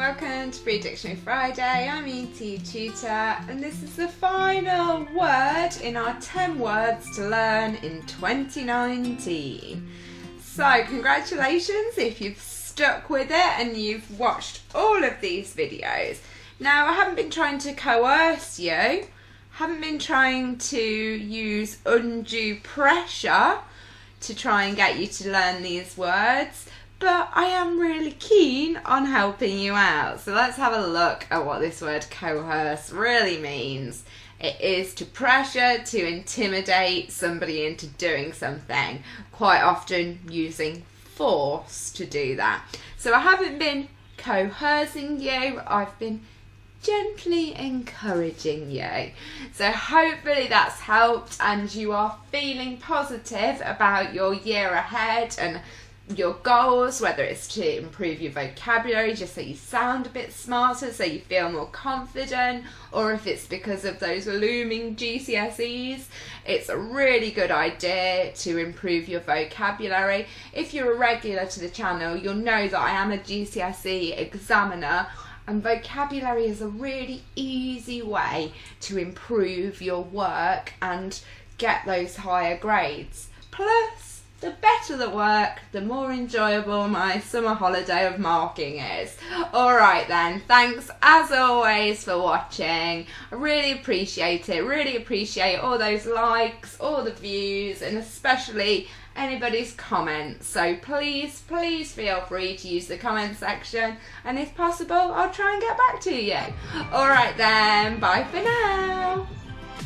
welcome to Free Dictionary Friday. I'm ETE Tutor and this is the final word in our 10 words to learn in 2019. So congratulations if you've stuck with it and you've watched all of these videos. Now I haven't been trying to coerce you, haven't been trying to use undue pressure to try and get you to learn these words, but I am really keen on helping you out. So let's have a look at what this word coerce really means. It is to pressure, to intimidate somebody into doing something, quite often using force to do that. So I haven't been coercing you, I've been gently encouraging you. So hopefully that's helped and you are feeling positive about your year ahead and your goals, whether it's to improve your vocabulary just so you sound a bit smarter, so you feel more confident, or if it's because of those looming GCSEs. It's a really good idea to improve your vocabulary. If you're a regular to the channel, you'll know that I am a GCSE examiner, and vocabulary is a really easy way to improve your work and get those higher grades. Plus, the better the work, the more enjoyable my summer holiday of marking is. Alright then, thanks as always for watching. I really appreciate it, really appreciate all those likes, all the views, and especially anybody's comments. So please feel free to use the comment section, and if possible I'll try and get back to you. Alright then, bye for now.